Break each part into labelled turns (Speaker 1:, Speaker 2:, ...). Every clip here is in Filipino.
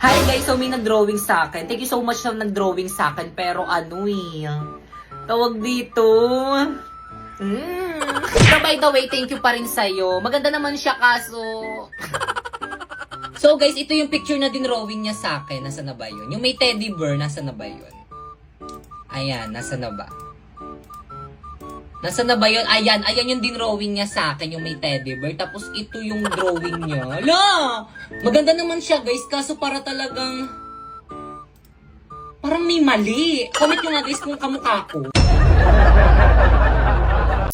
Speaker 1: Hi guys, so may nag-drawing sa akin. Thank you so much na nag-drawing sa akin. Pero tawag dito. So by the way, thank you pa rin sa'yo. Maganda naman siya kaso. So guys, ito yung picture na dinrawing niya sa akin. Nasaan na ba yun? Yung may teddy bear, nasaan na ba yun? Ayan, nasaan na ba? Nasaan na ba yun? Ayan yung dinrawing niya sa akin, yung may teddy bear. Tapos ito yung drawing niya. Hala! Maganda naman siya guys, kaso para talagang parang may mali. Comment nyo nga guys kung kamukha ko.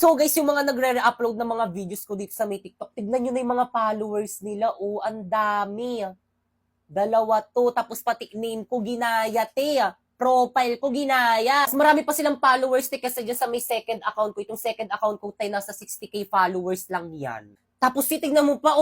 Speaker 1: So guys, yung mga nagre-upload ng mga videos ko dito sa may TikTok, tignan nyo na yung mga followers nila. Oh, ang dami. 2 to, tapos pati name ko ginaya, profile ko ginaya. Mas marami pa silang followers kasi dyan sa may second account ko. Itong second account ko tayo nasa 60k followers lang yan. Tapos titignan mo pa,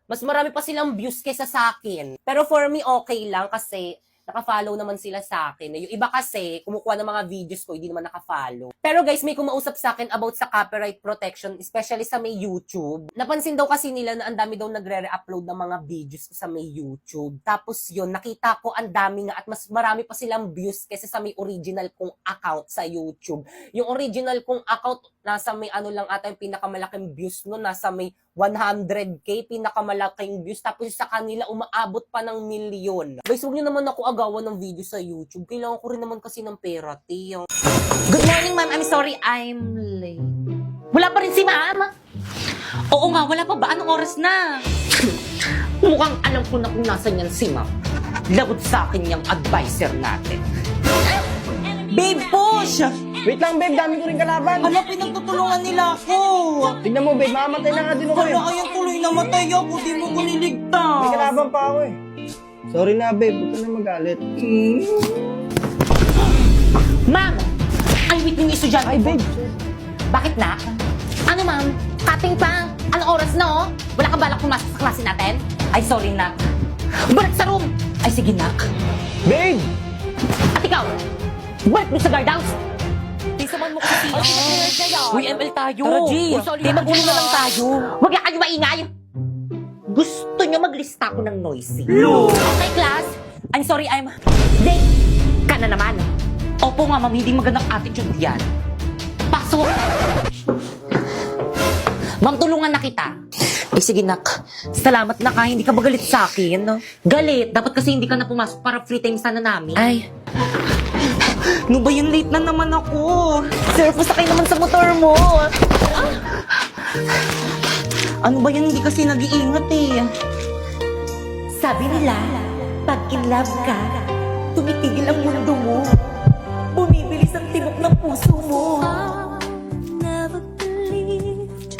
Speaker 1: mas marami pa silang views kesa sa akin. Pero for me, okay lang kasi naka-follow naman sila sa akin. Yung iba kasi, kumukuha ng mga videos ko, hindi naman naka-follow. Pero guys, may kumausap sa akin about sa copyright protection, especially sa may YouTube. Napansin daw kasi nila na ang dami daw nagre-upload ng mga videos ko sa may YouTube. Tapos yun, nakita ko ang dami nga at mas marami pa silang views kaysa sa may original kong account sa YouTube. Yung original kong account, nasa may lang ata yung pinakamalaking views no, nasa may 100k, pinakamalaking views. Tapos sa kanila, umaabot pa ng milyon. Guys, huwag nyo naman ako agawan ng video sa YouTube. Kailangan ko rin naman kasi ng pera, tiyo. Good morning, ma'am. I'm sorry, I'm late. Wala pa rin si ma'am? Oo nga, wala pa ba? Anong oras na? Mukhang alam ko na kung nasan yan si ma'am. Labot sa akin yung advisor natin. Babe, push!
Speaker 2: Wait lang, babe. Dami ko rin kalaban.
Speaker 1: Hala, pinagtutulungan nila ako.
Speaker 2: Tignan mo, babe. Mamamatay na nga din ako eh.
Speaker 1: Hala, ayun tuloy namatay ako. Di mo ko niligtas.
Speaker 2: May kalaban pa ako eh. Sorry na, babe. Huwag ka na magalit.
Speaker 1: Ma'am! Ay, wait yung estudyante
Speaker 2: Ay,
Speaker 1: ko.
Speaker 2: babe.
Speaker 1: Bakit na? Ano, ma'am? Cutting pa? Anong oras na, oh? Wala kang balak pumasok sa klase natin? Ay, sorry, nak. Balik sa room! Ay, sige, nak.
Speaker 2: Babe!
Speaker 1: At ikaw, balik mo sa guardhouse! Tisaman mo kasi Uy, ML tayo! Tara, G! Di, magulo na lang tayo! Huwag na kayo maingay! Gusto nyo maglista ko ng noisy. Okay, class? I'm sorry, I'm late ka na naman. Opo nga, ma'am, hindi magandang attitude yan. Pasok! Ma'am, tulungan na kita. Eh, sige, nak. Salamat na ka. Hindi ka ba galit sa akin? Galit. Dapat kasi hindi ka na pumasok para free time sana namin. Ay. Ano ba yun? Late na naman ako. Sir, pasakay naman sa motor mo. Ano ba yan? Hindi kasi nag-iingat eh. Sabi nila, pag in love ka, tumitigil ang mundo mo. Bumibilis ang tibok ng puso mo.
Speaker 3: Never believed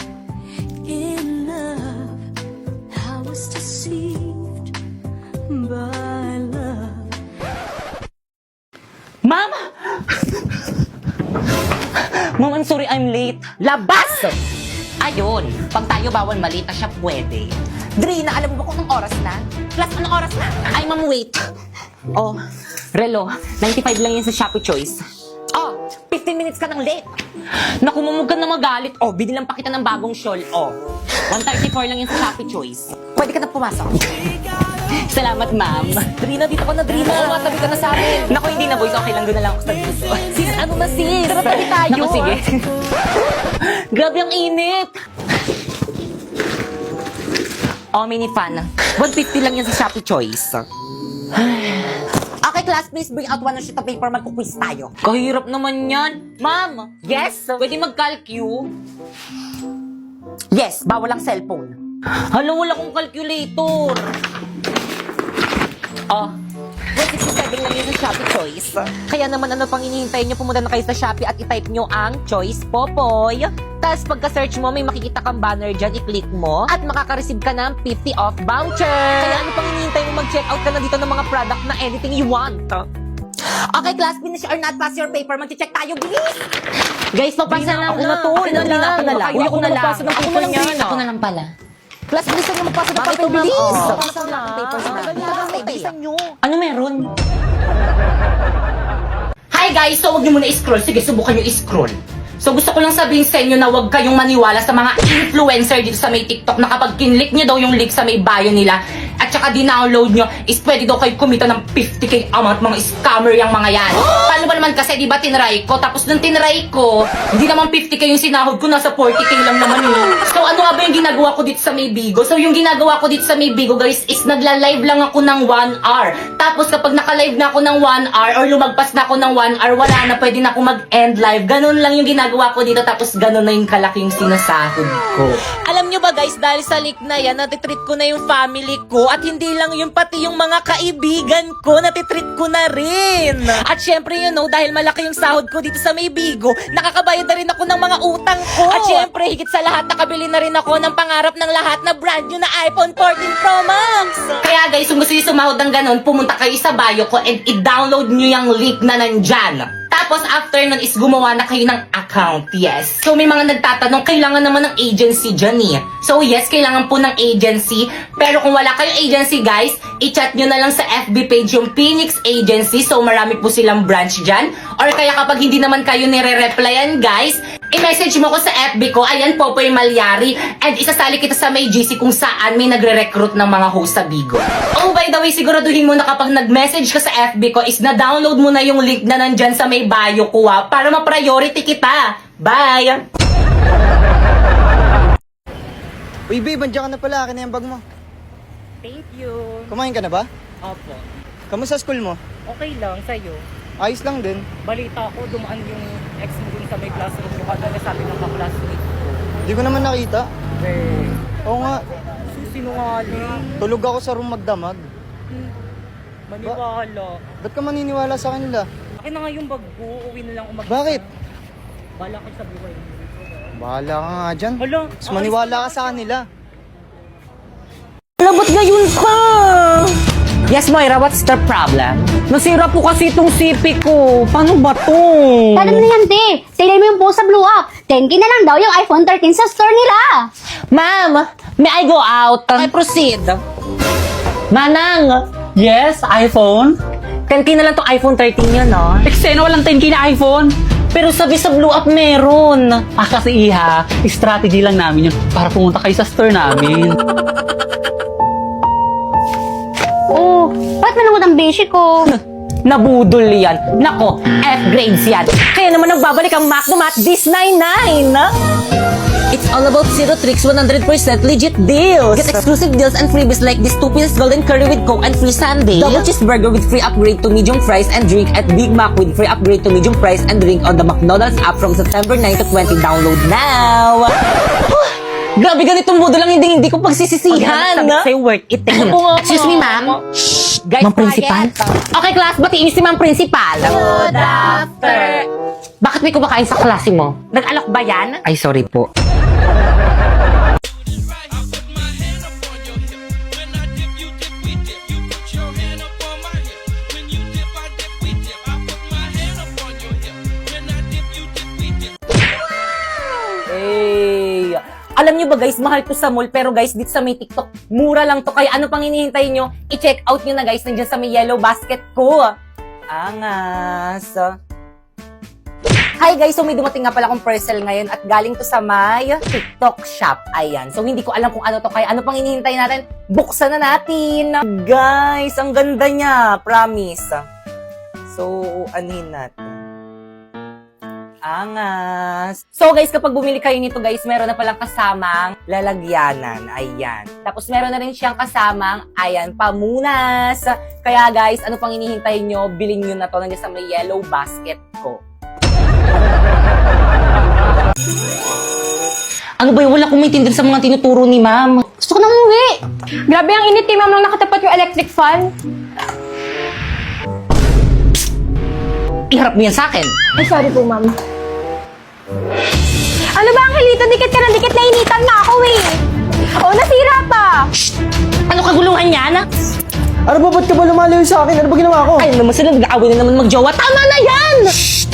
Speaker 3: in love. I was deceived by love.
Speaker 1: Ma'am! Ma'am, I'm sorry I'm late. Labas! Ayun, pag tayo bawal malita siya pwede. Drina, alam mo ba kung anong oras na? Class, anong oras na? Ay, ma'am, wait. Oh, relo, 95 lang yan sa Shopee Choice. Oh, 15 minutes ka nang late. Naku, mamug ka na magalit. Oh, binilang pa kita ng bagong shawl. Oh, 134 lang yan sa Shopee Choice. Pwede ka na pumasok. Salamat, ma'am. Drina, dito ka na, Drina. Matabi ka na sa akin. Naku, hindi na, boys. Okay lang, doon na lang ako sa dito. Sis, ano na, sis? Tara, tabi tayo. Naku, sige. Grabe ang init. Oh, mini fan. 150 lang yan sa Shopee Choice. Okay, class, please bring out one sheet of paper. Magkuquiz tayo. Kahirap naman yan. Ma'am. Yes? Pwede mag-calcu? Yes, bawal ang cellphone. Hala, wala kong calculator. Oh, 167 lang yun sa Shopee Choice. Kaya naman ano pang hinihintay nyo, pumunta na kayo sa Shopee at itype nyo ang Choice Popoy. Tapos pagka-search mo, may makikita kang banner dyan, i-click mo at makaka-receive ka ng 50 off voucher. Kaya ano pang hinihintay mo, mag-check out ka na dito ng mga product na anything you want. Okay, class, finish or not, pass your paper. Mag-check tayo, bilis! Guys, papasa na ako na to. Ako na lang. Uy, ako na lang. Ako na lang pala. Class, bilisan nyo magpasa ng paper, bilis! Pasa na ang papers na. Bilisan nyo. Ano meron? Hi guys! So, huwag nyo muna i-scroll. Sige, subukan nyo i-scroll. So, gusto ko lang sabihin sa inyo na huwag kayong maniwala sa mga influencer dito sa may TikTok na kapag kinlik nyo daw yung link sa may bio nila at
Speaker 4: saka dinownload nyo is pwede daw kayo kumita ng 50k amount, mga scammer yung mga yan. Paano ba naman kasi, di ba tinry ko? Tapos nung tinry ko, hindi naman 50k yung sinahod ko, nasa 40k lang naman yun. So ano nga ba yung ginagawa ko dito sa Maybigo? So yung ginagawa ko dito sa Maybigo guys is nagla-live lang ako ng 1 hour. Tapos kapag naka-live na ako ng 1 hour or lumagpas na ako ng 1 hour, wala na, pwede na ako mag-end live. Ganun lang yung ginagawa ko dito, tapos ganun na yung kalaki yung sinasahod ko.
Speaker 1: Alam nyo ba guys, dahil sa leak na yan, natitreat ko na yung family ko at hindi lang yun, pati yung mga kaibigan ko, natitreat ko na rin. At syempre dahil malaki yung sahod ko dito sa Maybigo, nakakabayad na rin ako ng mga utang ko. At syempre, higit sa lahat, nakabili na rin ako ng pangarap ng lahat na brand new na iPhone 14 Pro Max.
Speaker 4: Kaya guys, kung gusto nyo sumahod ng ganun, pumunta kayo sa bio ko and i-download nyo yung link na nandyan. Tapos after nun is gumawa na kayo ng account, yes. So may mga nagtatanong, kailangan naman ng agency dyan eh. So yes, kailangan po ng agency. Pero kung wala kayong agency guys, i-chat nyo na lang sa FB page yung Phoenix Agency. So marami po silang branch dyan. Or kaya kapag hindi naman kayo nire-replyan guys, i-message mo ko sa FB ko, ayan Popoy Malyari. And isasali kita sa may GC kung saan may nagre-recruit ng mga host sa Bigo. Oh by the way, siguraduhin mo na kapag nag-message ka sa FB ko is na-download mo na yung link na nandyan sa may bio ko para ma-priority kita. Bye!
Speaker 2: Uy, babe, andiyan ka na pala. Akin na yung bag mo.
Speaker 1: Thank you.
Speaker 2: Kumain ka na ba?
Speaker 1: Opo.
Speaker 2: Kamusta school mo?
Speaker 1: Okay lang, sa'yo.
Speaker 2: Ayos lang din.
Speaker 1: Balita ko, dumaan yung ex mo dun sa may classroom ko kada sabi ng ka-classmate ko.
Speaker 2: Hindi ko naman nakita.
Speaker 1: Eh,
Speaker 2: Oo nga,
Speaker 1: sinungaling.
Speaker 2: tulog ako sa room magdamag.
Speaker 1: Maniwala.
Speaker 2: Ba't ka maniniwala sa kanila?
Speaker 1: Akin na nga yung bag ko, uwi na lang umaga.
Speaker 2: Bakit?
Speaker 1: Bala ko sa buhay.
Speaker 2: Bahala ka nga dyan.
Speaker 1: Hala,
Speaker 2: Mas maniwala ka sa kanila.
Speaker 1: Labot ngayon pa! Yes, Moira, what's the problem? Nasira po kasi itong CP ko. Paano ba to?
Speaker 5: Paano na yan, te? Tignan mo yung post sa Blue Up. 10K na lang daw yung iPhone 13 sa store nila.
Speaker 1: Ma'am, may I go out? I proceed. Manang!
Speaker 6: Yes, iPhone?
Speaker 1: 10K na lang to iPhone 13 yun, no?
Speaker 6: Eksena walang 10K na iPhone.
Speaker 1: Pero sabi sa Blue Up meron.
Speaker 6: Kasi iha, strategy lang namin yun para pumunta kayo sa store namin.
Speaker 5: Oh, ba't malungkot ang beshi ko?
Speaker 1: Nabudol yan. Nako, F-grades yan. Kaya naman nagbabalik ang Macdomat this 99. It's all about zero tricks, 100% legit deals. Get exclusive deals and freebies like this 2-piece golden curry with Coke and free sundae. Double cheeseburger with free upgrade to medium fries and drink at Big Mac with free upgrade to medium fries and drink on the McDonald's app from September 9 to 20. Download now! Grabe, ganitong modo lang hindi ko pagsisisihan. Sabi sa'yo, worth it. Excuse me, ma'am. Guys, ma'am principal? Okay, class, batiin si ma'am principal. Good after. Bakit may kumakain sa klase mo? Nag-alok ba yan? Ay, sorry po. Hey! Alam nyo ba guys, mahal to sa mall, pero guys, dito sa may TikTok, mura lang to. Kaya ano pang hinihintay nyo? I-check out nyo na guys, nandiyan sa may yellow basket ko. Angas! Hi guys, so may dumating nga pala akong parcel ngayon at galing to sa may TikTok shop. Ayan. So hindi ko alam kung ano to, kaya ano pang hinihintay natin? Buksan na natin! Guys, ang ganda niya. Promise. So, anuhin natin. Angas. So guys, kapag bumili kayo nito guys, meron na palang kasamang lalagyanan. Ayan. Tapos meron na rin siyang kasamang, ayan, pamunas. Kaya guys, ano pang hinihintay nyo? Bilhin nyo na to nandiyan sa may yellow basket ko. Ano ba yun? Wala akong maintindihan sa mga tinuturo ni ma'am.
Speaker 5: Gusto ko nang umuwi. Grabe ang init, ma'am, nang nakatapat yung electric fan.
Speaker 1: Iharap mo yan sa akin.
Speaker 5: Ay, sorry po, ma'am. Ano ba, Angelito? Dikit ka na dikit, nainitan na ako eh. Oh, nasira pa.
Speaker 1: Ano kaguluhan yan?
Speaker 2: Ano ba? Ba't ka ba lumalayo sa akin? Ano ba ginawa ko?
Speaker 1: Ay, naman sila nag-aaway na naman magjowa. Tama na yan!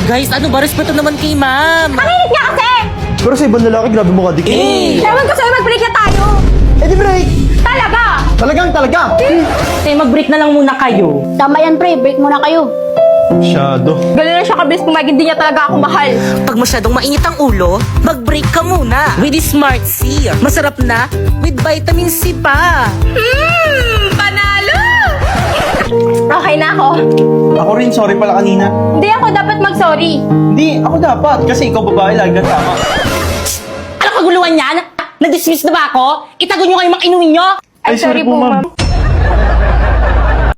Speaker 1: Guys, ano ba? Respeto naman kay ma'am.
Speaker 5: Ang init niya kasi.
Speaker 2: Pero sa ibang lalaki, grabe mo ka dikit.
Speaker 5: Ewan ko sa'yo, mag-break na tayo.
Speaker 2: Eh di break!
Speaker 5: Talaga.
Speaker 2: Talaga!
Speaker 1: Kaya mag-break na lang muna kayo.
Speaker 5: Tama yan, pre. Break muna kayo.
Speaker 2: Masyado.
Speaker 5: Ganun lang siya kabilis kung hindi niya talaga ako mahal.
Speaker 1: Pag masyadong mainit ang ulo, mag-break ka muna. With Smart C. Masarap na with vitamin C pa.
Speaker 5: Panalo!
Speaker 7: Okay na ako.
Speaker 2: Ako rin, sorry pala kanina.
Speaker 7: Hindi ako dapat mag-sorry.
Speaker 2: Hindi, ako dapat. Kasi ikaw babae, lagi kang tama.
Speaker 4: Ano kaguluhan yan? Na-dismiss na ba ako? Itago nyo kayo mga inuwi nyo?
Speaker 7: Ay, sorry po, ma'am.